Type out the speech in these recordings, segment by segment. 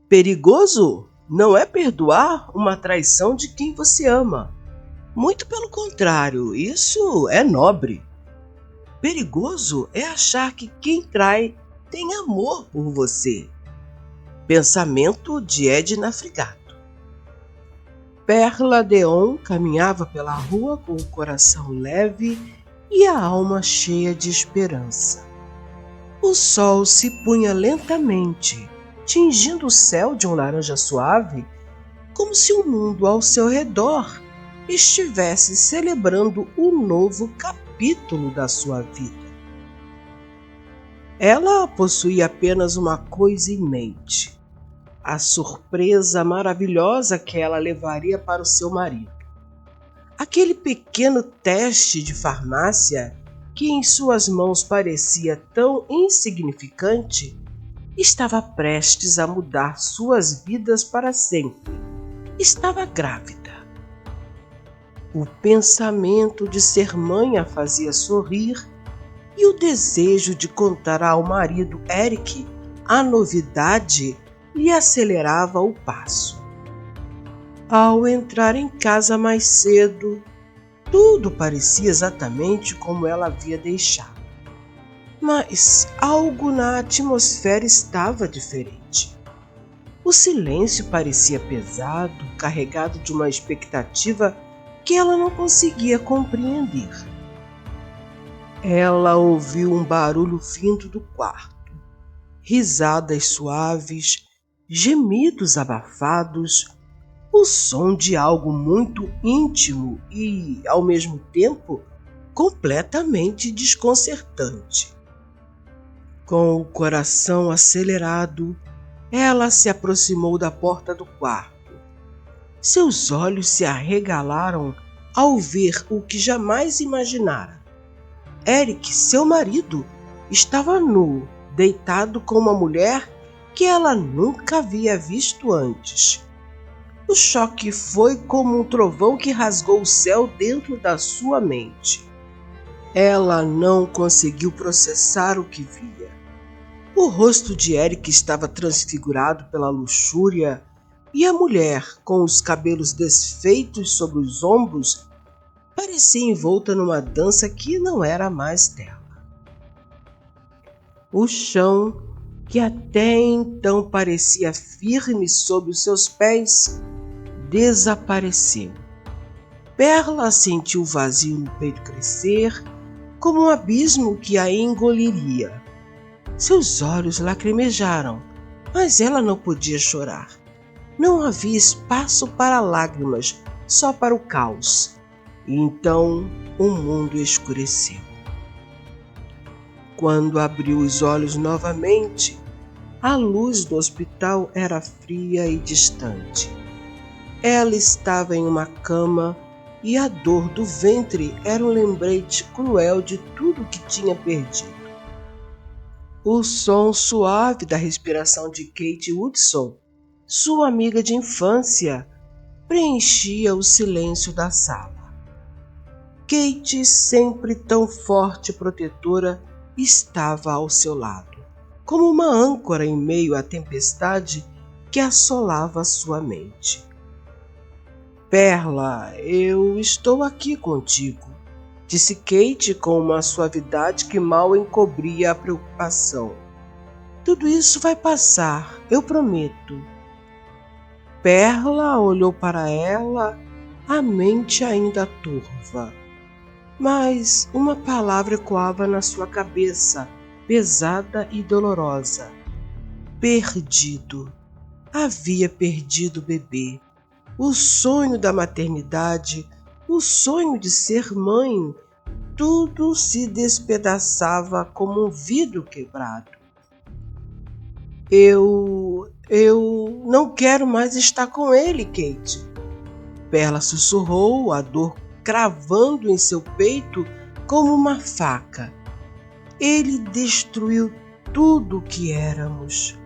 Perigoso não é perdoar uma traição de quem você ama. Muito pelo contrário, isso é nobre. Perigoso é achar que quem trai tem amor por você. Pensamento de Edna Frigato. Perla Deon caminhava pela rua com o coração leve e a alma cheia de esperança. O sol se punha lentamente, tingindo o céu de um laranja suave, como se o mundo ao seu redor estivesse celebrando um novo capítulo da sua vida. Ela possuía apenas uma coisa em mente: a surpresa maravilhosa que ela levaria para o seu marido. Aquele pequeno teste de farmácia, que em suas mãos parecia tão insignificante, estava prestes a mudar suas vidas para sempre. Estava grávida. O pensamento de ser mãe a fazia sorrir e o desejo de contar ao marido Eric a novidade lhe acelerava o passo. Ao entrar em casa mais cedo, tudo parecia exatamente como ela havia deixado. Mas algo na atmosfera estava diferente. O silêncio parecia pesado, carregado de uma expectativa que ela não conseguia compreender. Ela ouviu um barulho vindo do quarto, risadas suaves, gemidos abafados, o som de algo muito íntimo e, ao mesmo tempo, completamente desconcertante. Com o coração acelerado, ela se aproximou da porta do quarto. Seus olhos se arregalaram ao ver o que jamais imaginara. Eric, seu marido, estava nu, deitado com uma mulher que ela nunca havia visto antes. O choque foi como um trovão que rasgou o céu dentro da sua mente. Ela não conseguiu processar o que via. O rosto de Eric estava transfigurado pela luxúria e a mulher, com os cabelos desfeitos sobre os ombros, parecia envolta numa dança que não era mais dela. O chão, que até então parecia firme sob os seus pés, desapareceu. Perla sentiu o vazio no peito crescer, como um abismo que a engoliria. Seus olhos lacrimejaram, mas ela não podia chorar. Não havia espaço para lágrimas, só para o caos. E então o mundo escureceu. Quando abriu os olhos novamente, a luz do hospital era fria e distante. Ela estava em uma cama e a dor do ventre era um lembrete cruel de tudo que tinha perdido. O som suave da respiração de Kate Woodson, sua amiga de infância, preenchia o silêncio da sala. Kate, sempre tão forte e protetora, estava ao seu lado, como uma âncora em meio à tempestade que assolava sua mente. Perla, eu estou aqui contigo, disse Kate com uma suavidade que mal encobria a preocupação. Tudo isso vai passar, eu prometo. Perla olhou para ela, a mente ainda turva. Mas uma palavra ecoava na sua cabeça, pesada e dolorosa. Perdido. Havia perdido o bebê. O sonho da maternidade, o sonho de ser mãe, tudo se despedaçava como um vidro quebrado. Eu não quero mais estar com ele, Kate. Perla sussurrou, a dor cravando em seu peito como uma faca. Ele destruiu tudo o que éramos.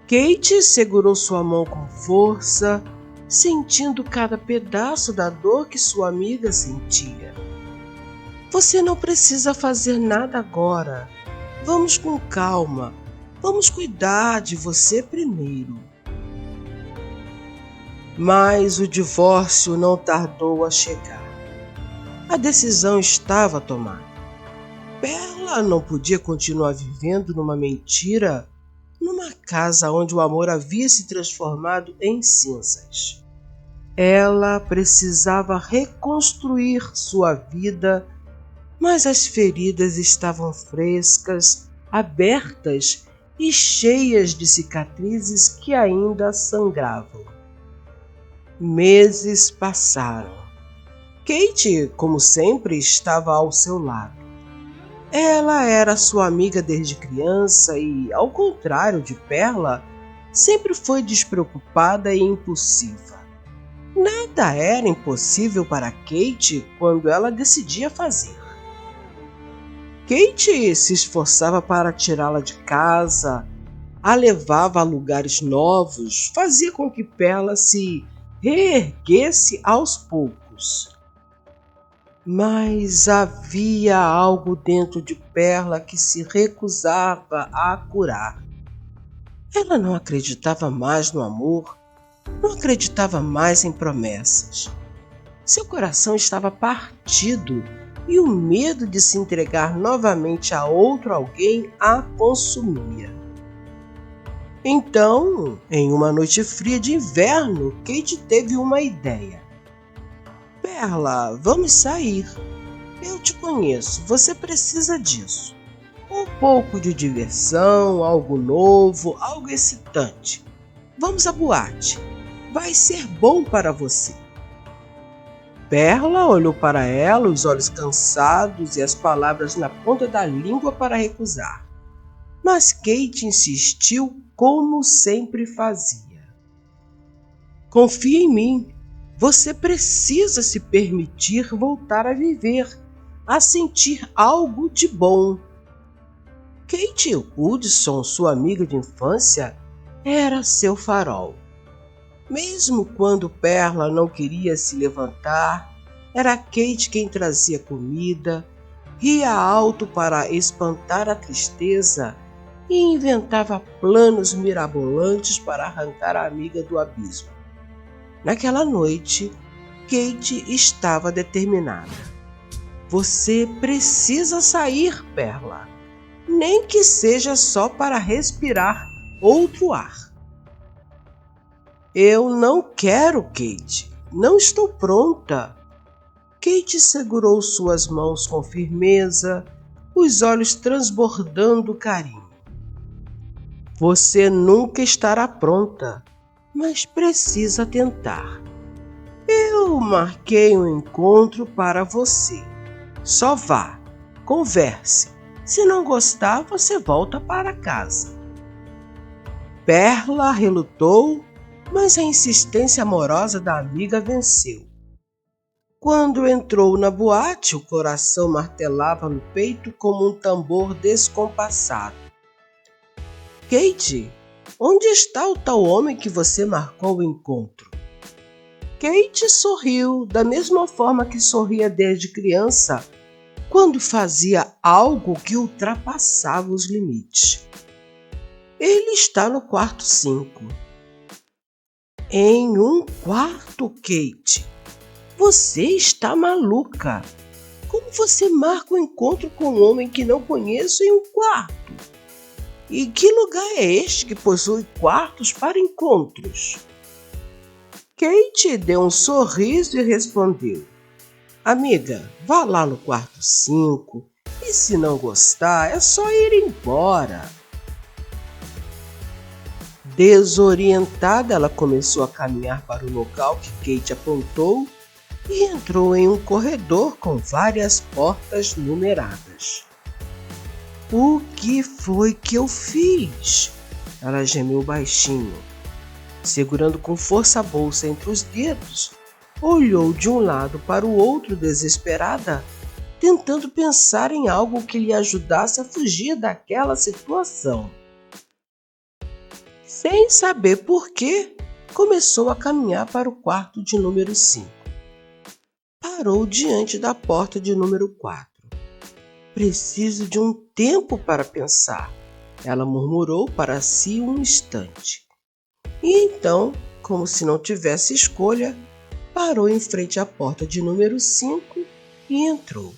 Kate segurou sua mão com força, sentindo cada pedaço da dor que sua amiga sentia. Você não precisa fazer nada agora. Vamos com calma. Vamos cuidar de você primeiro. Mas o divórcio não tardou a chegar. A decisão estava tomada. Perla não podia continuar vivendo numa mentira, numa casa onde o amor havia se transformado em cinzas. Ela precisava reconstruir sua vida, mas as feridas estavam frescas, abertas e cheias de cicatrizes que ainda sangravam. Meses passaram. Kate, como sempre, estava ao seu lado. Ela era sua amiga desde criança e, ao contrário de Perla, sempre foi despreocupada e impulsiva. Nada era impossível para Kate quando ela decidia fazer. Kate se esforçava para tirá-la de casa, a levava a lugares novos, fazia com que Perla se reerguesse aos poucos. Mas havia algo dentro de Perla que se recusava a curar. Ela não acreditava mais no amor, não acreditava mais em promessas. Seu coração estava partido e o medo de se entregar novamente a outro alguém a consumia. Então, em uma noite fria de inverno, Kate teve uma ideia. Perla, vamos sair. Eu te conheço, você precisa disso. Um pouco de diversão, algo novo, algo excitante. Vamos à boate. Vai ser bom para você. Perla olhou para ela, os olhos cansados e as palavras na ponta da língua para recusar. Mas Kate insistiu como sempre fazia. Confia em mim. Você precisa se permitir voltar a viver, a sentir algo de bom. Kate Hudson, sua amiga de infância, era seu farol. Mesmo quando Perla não queria se levantar, era Kate quem trazia comida, ria alto para espantar a tristeza e inventava planos mirabolantes para arrancar a amiga do abismo. Naquela noite, Kate estava determinada. Você precisa sair, Perla, nem que seja só para respirar outro ar. Eu não quero, Kate. Não estou pronta. Kate segurou suas mãos com firmeza, os olhos transbordando carinho. Você nunca estará pronta, mas precisa tentar. Eu marquei um encontro para você. Só vá, converse. Se não gostar, você volta para casa. Perla relutou, mas a insistência amorosa da amiga venceu. Quando entrou na boate, o coração martelava no peito como um tambor descompassado. Kate, onde está o tal homem que você marcou o encontro? Kate sorriu da mesma forma que sorria desde criança, quando fazia algo que ultrapassava os limites. Ele está no quarto 5. Em um quarto, Kate? Você está maluca! Como você marca um encontro com um homem que não conheço em um quarto? E que lugar é este que possui quartos para encontros? Kate deu um sorriso e respondeu: Amiga, vá lá no quarto 5 e se não gostar é só ir embora. Desorientada, ela começou a caminhar para o local que Kate apontou e entrou em um corredor com várias portas numeradas. O que foi que eu fiz? Ela gemeu baixinho. Segurando com força a bolsa entre os dedos, olhou de um lado para o outro desesperada, tentando pensar em algo que lhe ajudasse a fugir daquela situação. Sem saber por quê, começou a caminhar para o quarto de número 5. Parou diante da porta de número 4. Preciso de um tempo para pensar. Ela murmurou para si um instante. E então, como se não tivesse escolha, parou em frente à porta de número 5 e entrou.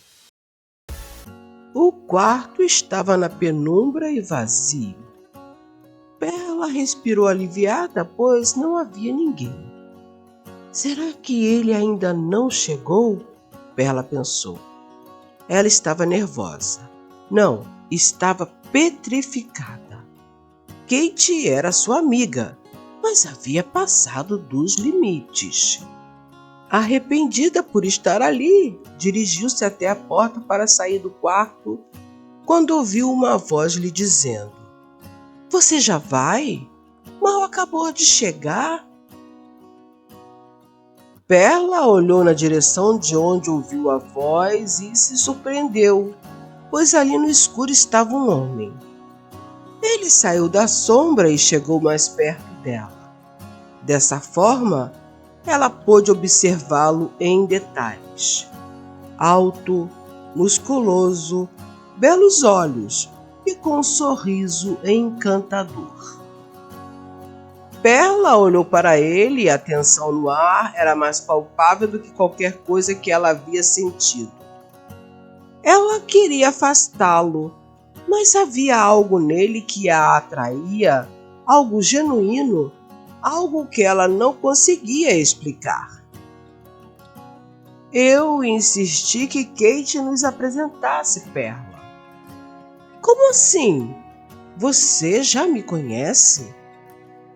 O quarto estava na penumbra e vazio. Perla respirou aliviada, pois não havia ninguém. Será que ele ainda não chegou? Perla pensou. Ela estava nervosa. Não, estava petrificada. Kate era sua amiga, mas havia passado dos limites. Arrependida por estar ali, dirigiu-se até a porta para sair do quarto, quando ouviu uma voz lhe dizendo: "Você já vai? Mal acabou de chegar." Perla olhou na direção de onde ouviu a voz e se surpreendeu, pois ali no escuro estava um homem. Ele saiu da sombra e chegou mais perto dela. Dessa forma, ela pôde observá-lo em detalhes. Alto, musculoso, belos olhos e com um sorriso encantador. Perla olhou para ele e a tensão no ar era mais palpável do que qualquer coisa que ela havia sentido. Ela queria afastá-lo, mas havia algo nele que a atraía, algo genuíno, algo que ela não conseguia explicar. Eu insisti que Kate nos apresentasse, Perla. Como assim? Você já me conhece?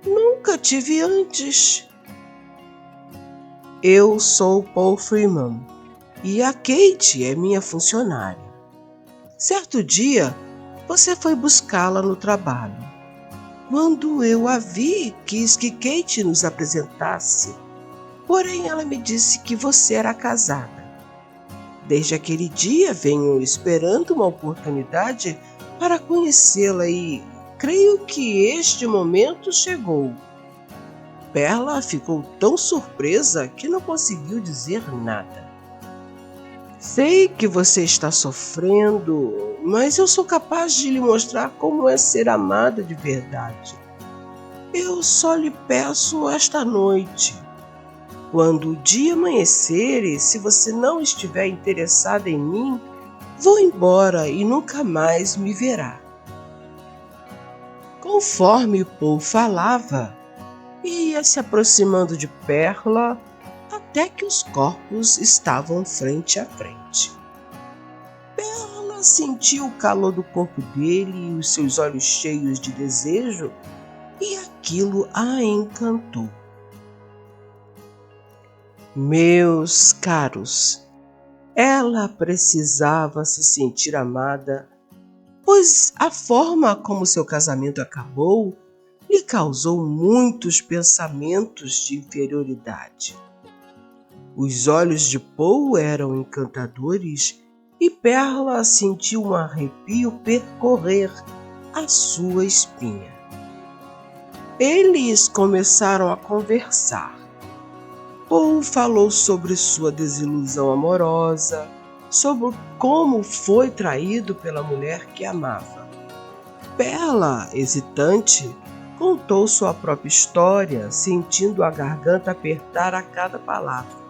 Nunca te vi antes. Eu sou Paul Freeman e a Kate é minha funcionária. Certo dia, você foi buscá-la no trabalho. Quando eu a vi, quis que Kate nos apresentasse, porém ela me disse que você era casada. Desde aquele dia venho esperando uma oportunidade para conhecê-la e creio que este momento chegou. Perla ficou tão surpresa que não conseguiu dizer nada. Sei que você está sofrendo, mas eu sou capaz de lhe mostrar como é ser amada de verdade. Eu só lhe peço esta noite. Quando o dia amanhecer e se você não estiver interessada em mim, vou embora e nunca mais me verá. Conforme Paul falava, ia se aproximando de Perla até que os corpos estavam frente a frente. Perla sentiu o calor do corpo dele e os seus olhos cheios de desejo, e aquilo a encantou. Meus caros, ela precisava se sentir amada, pois a forma como seu casamento acabou lhe causou muitos pensamentos de inferioridade. Os olhos de Paul eram encantadores e Perla sentiu um arrepio percorrer a sua espinha. Eles começaram a conversar. Paul falou sobre sua desilusão amorosa, sobre como foi traído pela mulher que amava. Perla, hesitante, contou sua própria história, sentindo a garganta apertar a cada palavra.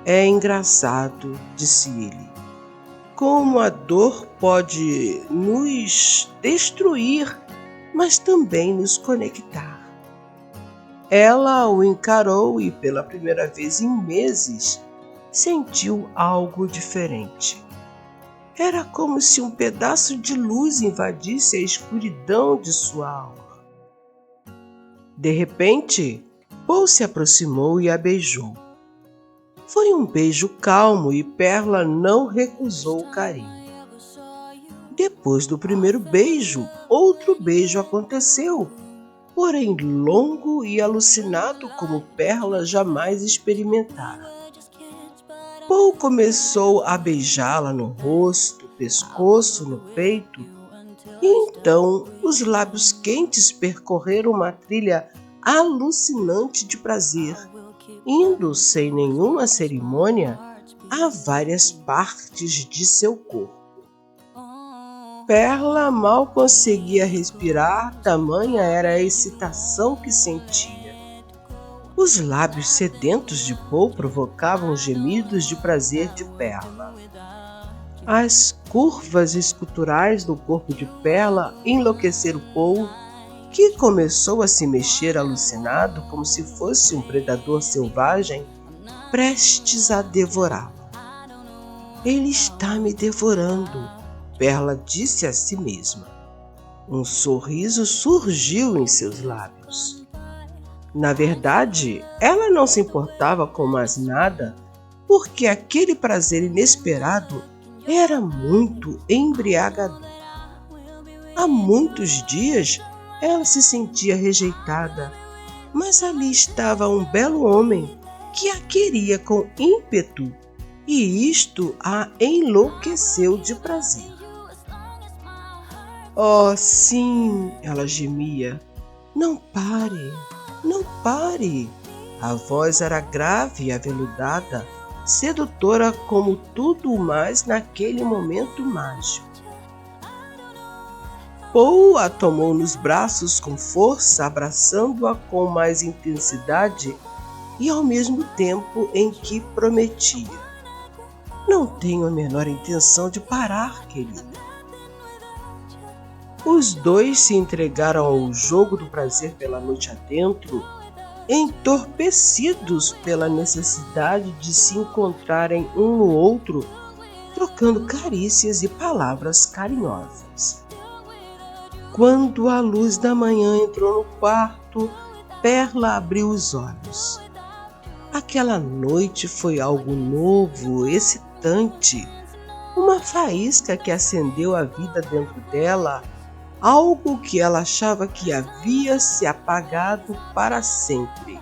É engraçado, disse ele, como a dor pode nos destruir, mas também nos conectar. Ela o encarou e, pela primeira vez em meses, sentiu algo diferente. Era como se um pedaço de luz invadisse a escuridão de sua alma. De repente, Paul se aproximou e a beijou. Foi um beijo calmo e Perla não recusou o carinho. Depois do primeiro beijo, outro beijo aconteceu, porém longo e alucinado como Perla jamais experimentara. Paul começou a beijá-la no rosto, pescoço, no peito, e então os lábios quentes percorreram uma trilha alucinante de prazer, indo sem nenhuma cerimônia a várias partes de seu corpo. Perla mal conseguia respirar, tamanha era a excitação que sentia. Os lábios sedentos de Paul provocavam gemidos de prazer de Perla. As curvas esculturais do corpo de Perla enlouqueceram Paul, que começou a se mexer alucinado como se fosse um predador selvagem prestes a devorá-la. Ele está me devorando, Perla disse a si mesma. Um sorriso surgiu em seus lábios. Na verdade, ela não se importava com mais nada, porque aquele prazer inesperado era muito embriagador. Há muitos dias ela se sentia rejeitada, mas ali estava um belo homem que a queria com ímpeto, e isto a enlouqueceu de prazer. Oh, sim, ela gemia. Não pare, não pare. A voz era grave e aveludada, sedutora como tudo mais naquele momento mágico. Paul a tomou nos braços com força, abraçando-a com mais intensidade e ao mesmo tempo em que prometia: não tenho a menor intenção de parar, querida. Os dois se entregaram ao jogo do prazer pela noite adentro, entorpecidos pela necessidade de se encontrarem um no outro, trocando carícias e palavras carinhosas. Quando a luz da manhã entrou no quarto, Perla abriu os olhos. Aquela noite foi algo novo, excitante, uma faísca que acendeu a vida dentro dela, algo que ela achava que havia se apagado para sempre.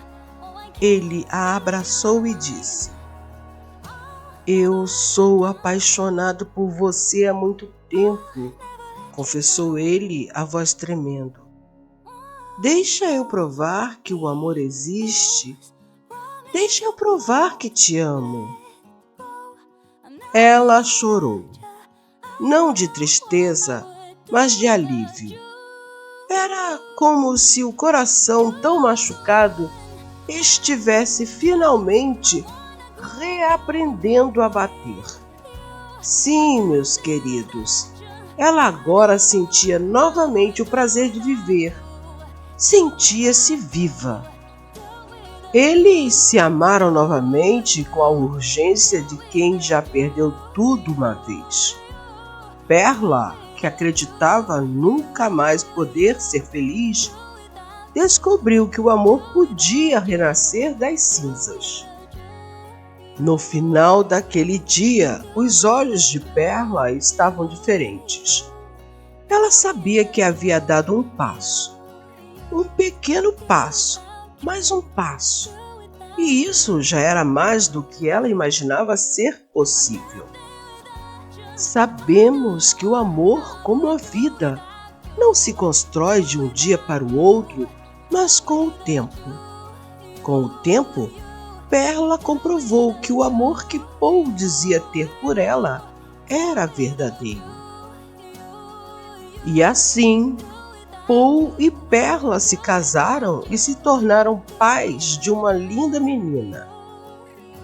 Ele a abraçou e disse: eu sou apaixonado por você há muito tempo, confessou ele, a voz tremendo. Deixa eu provar que o amor existe. Deixa eu provar que te amo. Ela chorou, não de tristeza, mas de alívio. Era como se o coração tão machucado estivesse finalmente reaprendendo a bater. Sim, meus queridos, ela agora sentia novamente o prazer de viver. Sentia-se viva. Eles se amaram novamente com a urgência de quem já perdeu tudo uma vez. Perla, que acreditava nunca mais poder ser feliz, descobriu que o amor podia renascer das cinzas. No final daquele dia, os olhos de Perla estavam diferentes. Ela sabia que havia dado um passo. Um pequeno passo, mas um passo. E isso já era mais do que ela imaginava ser possível. Sabemos que o amor, como a vida, não se constrói de um dia para o outro, mas com o tempo. Com o tempo, Perla comprovou que o amor que Paul dizia ter por ela era verdadeiro. E assim, Paul e Perla se casaram e se tornaram pais de uma linda menina.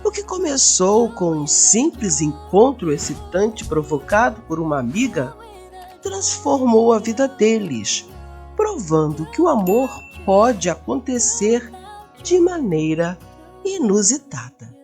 O que começou com um simples encontro excitante provocado por uma amiga, transformou a vida deles, provando que o amor pode acontecer de maneira inusitada.